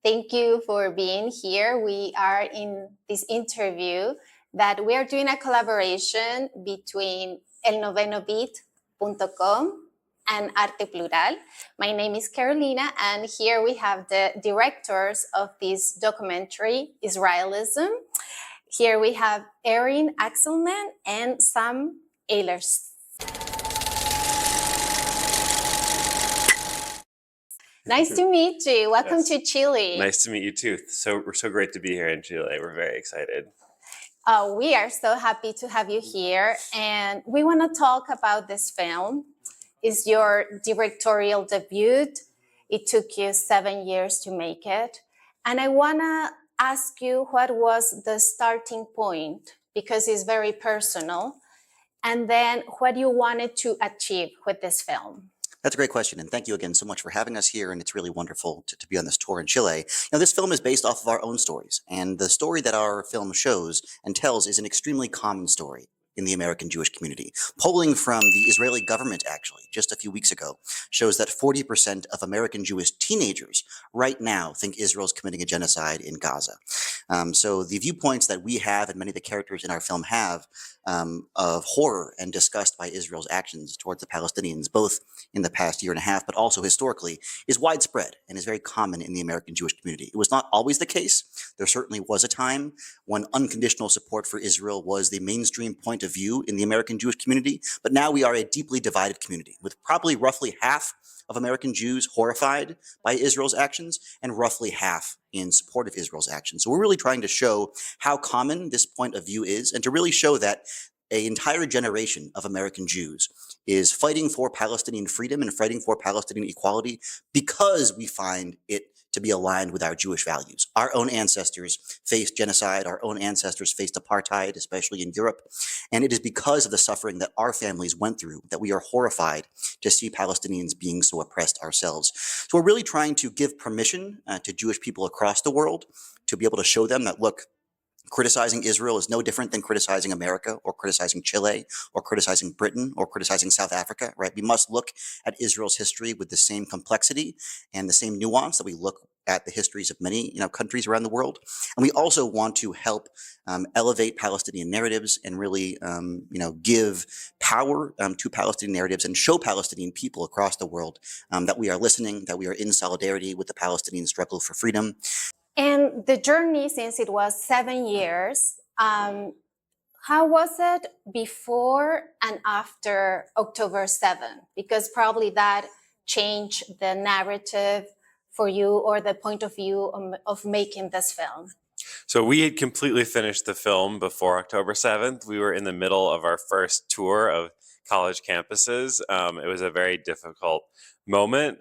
Thank you for being here. We are in this interview that we are doing a collaboration between elnovenobit.com and Arte Plural. My name is Carolina, and here we have the directors of this documentary, Israelism. Here we have Erin, Axelman, and Sam Eilertsen. Nice to meet you. Welcome to Chile. Nice to meet you too. We're so great to be here in Chile. We're very excited. We are so happy to have you here, and we want to talk about this film. It's your directorial debut. It took you 7 years to make it. And I want to ask you, what was the starting point? Because it's very personal. And then what you wanted to achieve with this film. That's a great question, and thank you again so much for having us here, and it's really wonderful to be on this tour in Chile. This film is based off of our own stories, and the story that our film shows and tells is an extremely common story in the American Jewish community. Polling from the Israeli government, actually, just a few weeks ago, shows that 40% of American Jewish teenagers right now think Israel's committing a genocide in Gaza. So the viewpoints that we have and many of the characters in our film have of horror and disgust by Israel's actions towards the Palestinians, both in the past year and a half, but also historically, is widespread and is very common in the American Jewish community. It was not always the case. There certainly was a time when unconditional support for Israel was the mainstream point of view in the American Jewish community, but now we are a deeply divided community, with probably roughly half of American Jews horrified by Israel's actions and roughly half in support of Israel's actions. So we're really trying to show how common this point of view is, and to really show that an entire generation of American Jews is fighting for Palestinian freedom and fighting for Palestinian equality because we find it to be aligned with our Jewish values. Our own ancestors faced genocide, our own ancestors faced apartheid, especially in Europe, and it is because of the suffering that our families went through that we are horrified to see Palestinians being so oppressed ourselves. So we're really trying to give permission to Jewish people across the world to be able to show them that, look, criticizing Israel is no different than criticizing America or criticizing Chile or criticizing Britain or criticizing South Africa, right? We must look at Israel's history with the same complexity and the same nuance that we look at the histories of many countries around the world. And we also want to help elevate Palestinian narratives and really give power to Palestinian narratives and show Palestinian people across the world that we are listening, that we are in solidarity with the Palestinian struggle for freedom. And the journey, since it was 7 years, how was it before and after October 7th? Because probably that changed the narrative for you, or the point of view of making this film. So we had completely finished the film before October 7th. We were in the middle of our first tour of college campuses. It was a very difficult moment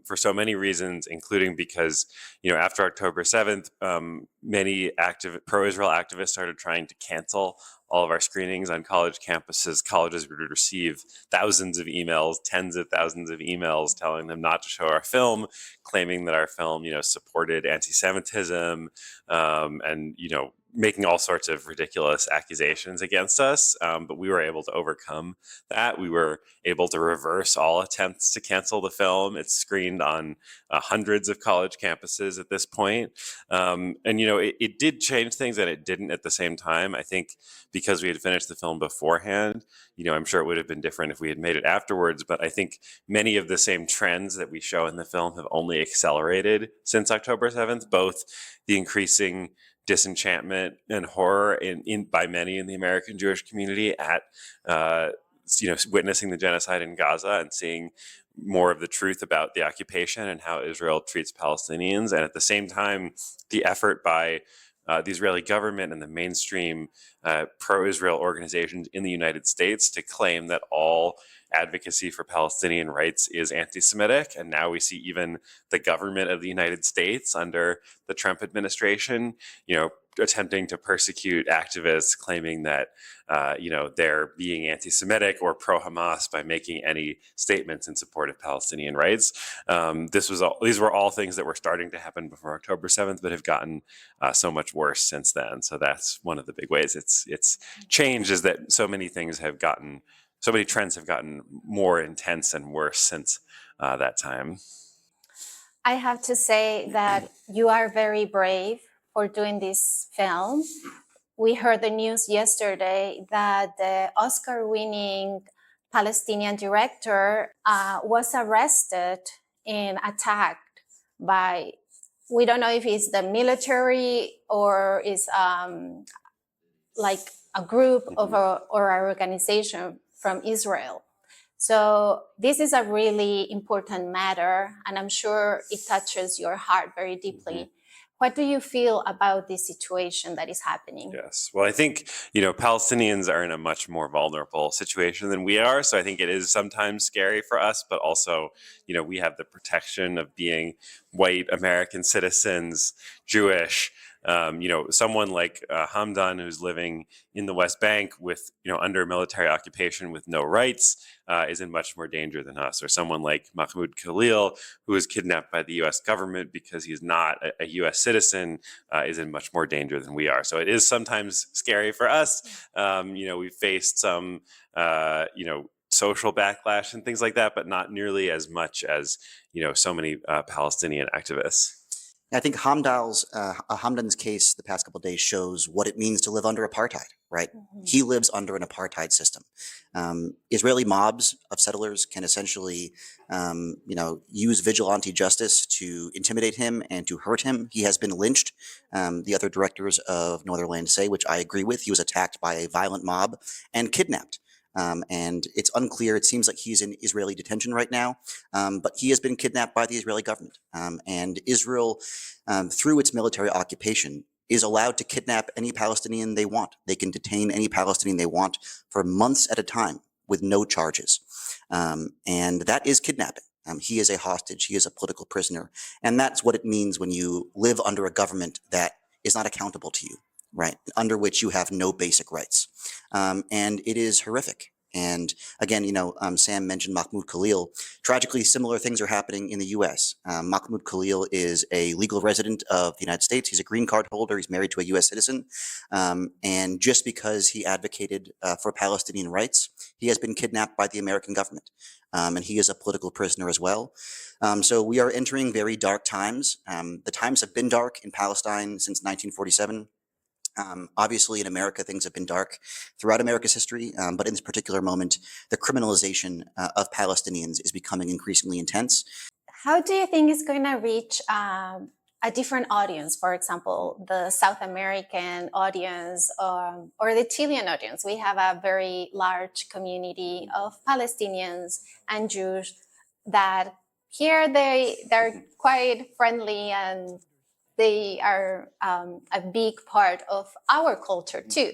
for so many reasons, including because, after October 7th, many pro-Israel activists started trying to cancel all of our screenings on college campuses. Colleges would receive thousands of emails, tens of thousands of emails telling them not to show our film, claiming that our film, supported anti-Semitism, and, making all sorts of ridiculous accusations against us. But we were able to overcome that. We were able to reverse all attempts to cancel the film. It's screened on hundreds of college campuses at this point. It did change things, and it didn't at the same time. I think because we had finished the film beforehand, I'm sure it would have been different if we had made it afterwards. But I think many of the same trends that we show in the film have only accelerated since October 7th, both the increasing disenchantment and horror by many in the American Jewish community at witnessing the genocide in Gaza and seeing more of the truth about the occupation and how Israel treats Palestinians, and at the same time the effort by the Israeli government and the mainstream pro-Israel organizations in the United States to claim that all advocacy for Palestinian rights is anti-Semitic. And now we see even the government of the United States under the Trump administration, attempting to persecute activists, claiming that, they're being anti-Semitic or pro-Hamas by making any statements in support of Palestinian rights. These were all things that were starting to happen before October 7th, but have gotten so much worse since then. So that's one of the big ways it's changed, is that so many trends have gotten more intense and worse since that time. I have to say that you are very brave for doing this film. We heard the news yesterday that the Oscar-winning Palestinian director was arrested and attacked by, we don't know if it's the military or is like a group of or an organization from Israel. So this is a really important matter, and I'm sure it touches your heart very deeply. What do you feel about this situation that is happening? Yes. Well, I think, Palestinians are in a much more vulnerable situation than we are. So I think it is sometimes scary for us, but also, we have the protection of being white American citizens, Jewish. Someone like Hamdan, who's living in the West Bank with, under military occupation with no rights, is in much more danger than us. Or someone like Mahmoud Khalil, who was kidnapped by the U.S. government because he's not a U.S. citizen, is in much more danger than we are. So it is sometimes scary for us. We've faced some, social backlash and things like that, but not nearly as much as, so many Palestinian activists. I think Hamdan's case the past couple of days shows what it means to live under apartheid, right? He lives under an apartheid system. Israeli mobs of settlers can essentially, use vigilante justice to intimidate him and to hurt him. He has been lynched. The other directors of Northern say, which I agree with, he was attacked by a violent mob and kidnapped. And it's unclear. It seems like he's in Israeli detention right now, but he has been kidnapped by the Israeli government. And Israel, through its military occupation, is allowed to kidnap any Palestinian they want. They can detain any Palestinian they want for months at a time with no charges. And that is kidnapping. He is a hostage. He is a political prisoner. And that's what it means when you live under a government that is not accountable to you. Right, under which you have no basic rights. And it is horrific. And again, Sam mentioned Mahmoud Khalil. Tragically, similar things are happening in the U.S. Mahmoud Khalil is a legal resident of the United States. He's a green card holder. He's married to a U.S. citizen. And just because he advocated for Palestinian rights, he has been kidnapped by the American government. And he is a political prisoner as well. So we are entering very dark times. The times have been dark in Palestine since 1947. Obviously, in America, things have been dark throughout America's history, but in this particular moment, the criminalization of Palestinians is becoming increasingly intense. How do you think it's going to reach a different audience? For example, the South American audience or the Chilean audience. We have a very large community of Palestinians and Jews that here they're quite friendly and they are a big part of our culture too.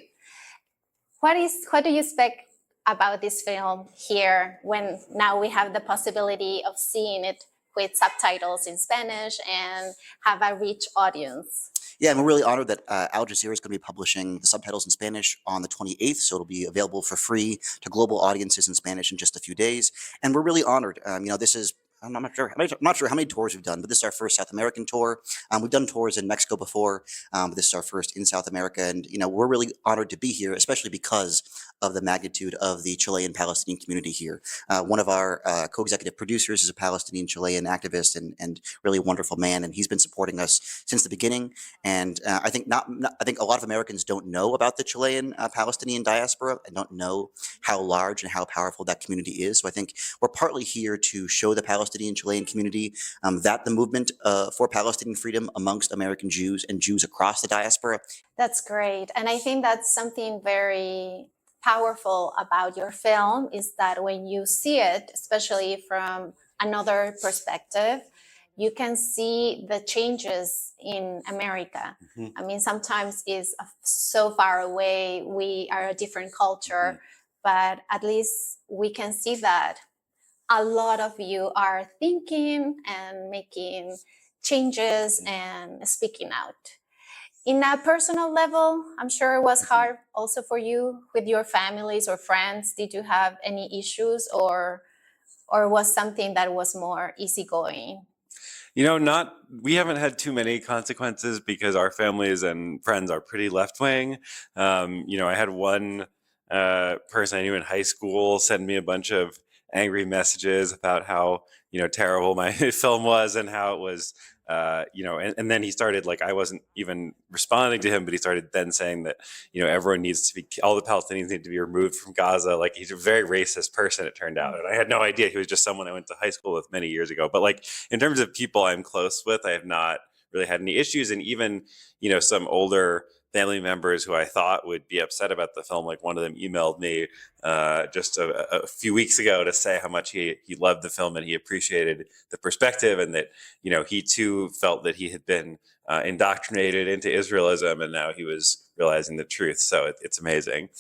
What do you expect about this film here when now we have the possibility of seeing it with subtitles in Spanish and have a rich audience? Yeah, and we're really honored that Al Jazeera is going to be publishing the subtitles in Spanish on the 28th, so it'll be available for free to global audiences in Spanish in just a few days. And we're really honored. This is I'm not sure how many tours we've done, but this is our first South American tour. We've done tours in Mexico before, but this is our first in South America. And, we're really honored to be here, especially because of the magnitude of the Chilean Palestinian community here. One of our co-executive producers is a Palestinian Chilean activist and really wonderful man, and he's been supporting us since the beginning. And I think a lot of Americans don't know about the Chilean Palestinian diaspora and don't know how large and how powerful that community is. So I think we're partly here to show the Palestinian Chilean community that the movement for Palestinian freedom amongst American Jews and Jews across the diaspora. That's great. And I think that's something very powerful about your film is that when you see it, especially from another perspective, you can see the changes in America. I mean, sometimes it's so far away, we are a different culture, but at least we can see that a lot of you are thinking and making changes and speaking out. In a personal level, I'm sure it was hard also for you with your families or friends. Did you have any issues or was something that was more easygoing? We haven't had too many consequences because our families and friends are pretty left-wing. I had one person I knew in high school send me a bunch of angry messages about how, terrible my film was and how it was, and then he started, like, I wasn't even responding to him, but he started then saying that, everyone needs to be, all the Palestinians need to be removed from Gaza. Like, he's a very racist person, it turned out. And I had no idea. He was just someone I went to high school with many years ago. But, like, in terms of people I'm close with, I have not really had any issues. And even, some older family members who I thought would be upset about the film, like one of them emailed me just a few weeks ago to say how much he loved the film and he appreciated the perspective, and that he too felt that he had been indoctrinated into Israelism, and now he was realizing the truth. So it's amazing.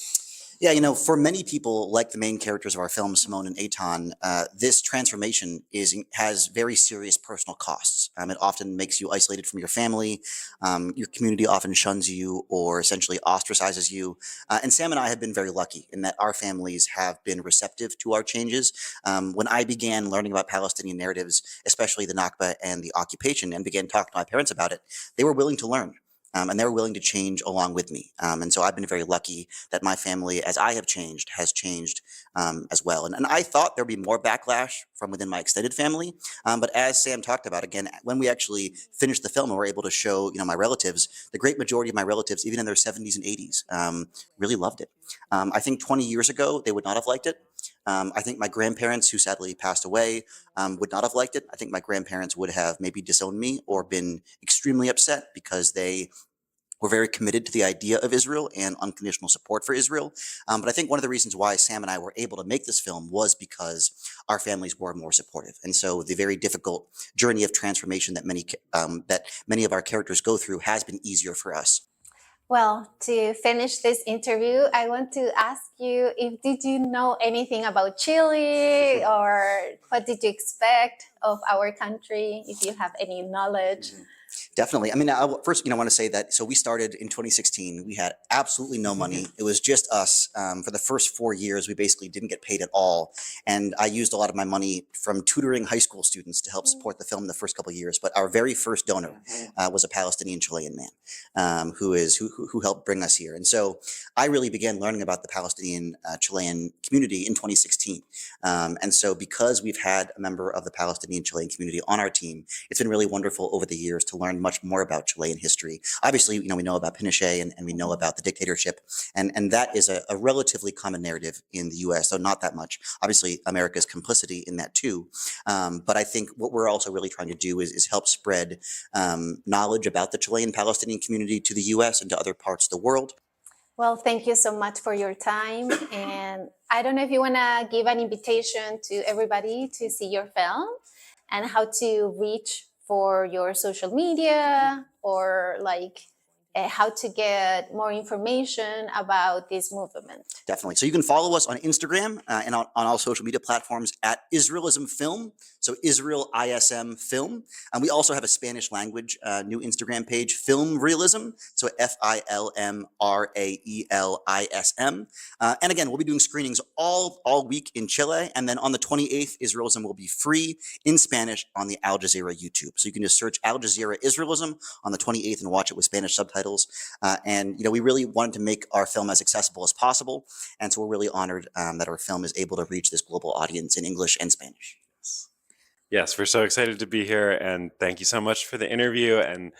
Yeah, for many people, like the main characters of our film, Simone and Eitan, this transformation has very serious personal costs. It often makes you isolated from your family. Your community often shuns you or essentially ostracizes you. And Sam and I have been very lucky in that our families have been receptive to our changes. When I began learning about Palestinian narratives, especially the Nakba and the occupation, and began talking to my parents about it, they were willing to learn. And they were willing to change along with me. And so I've been very lucky that my family, as I have changed, has changed as well. And I thought there'd be more backlash from within my extended family. But as Sam talked about, again, when we actually finished the film and were able to show, my relatives, the great majority of my relatives, even in their 70s and 80s, really loved it. I think 20 years ago, they would not have liked it. I think my grandparents, who sadly passed away, would not have liked it. I think my grandparents would have maybe disowned me or been extremely upset because they were very committed to the idea of Israel and unconditional support for Israel. But I think one of the reasons why Sam and I were able to make this film was because our families were more supportive. And so the very difficult journey of transformation that many of our characters go through has been easier for us. Well, to finish this interview, I want to ask you, did you know anything about Chile, or what did you expect of our country, if you have any knowledge? Definitely. I mean, first, I want to say that, so we started in 2016. We had absolutely no money. It was just us. For the first 4 years, we basically didn't get paid at all. And I used a lot of my money from tutoring high school students to help support the film the first couple of years. But our very first donor was a Palestinian Chilean man who helped bring us here. And so I really began learning about the Palestinian Chilean community in 2016. And so because we've had a member of the Palestinian Chilean community on our team, it's been really wonderful over the years to learn much more about Chilean history. Obviously, we know about Pinochet and we know about the dictatorship, and that is a relatively common narrative in the U.S., though not that much. Obviously, America's complicity in that too. But I think what we're also really trying to do is help spread knowledge about the Chilean Palestinian community to the U.S. and to other parts of the world. Well, thank you so much for your time. And I don't know if you want to give an invitation to everybody to see your film and how to reach for your social media, or how to get more information about this movement. Definitely. So you can follow us on Instagram and on all social media platforms at Israelism Film. So Israel ISM Film. And we also have a Spanish language new Instagram page, Film Realism. So FILMRAELISM. And again, we'll be doing screenings all week in Chile. And then on the 28th, Israelism will be free in Spanish on the Al Jazeera YouTube. So you can just search Al Jazeera Israelism on the 28th and watch it with Spanish subtitles. And we really wanted to make our film as accessible as possible. And so we're really honored that our film is able to reach this global audience in English and Spanish. Yes, we're so excited to be here, and thank you so much for the interview, and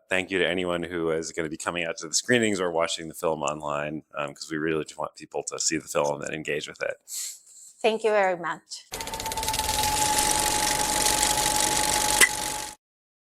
thank you to anyone who is going to be coming out to the screenings or watching the film online, because we really just want people to see the film and engage with it. Thank you very much.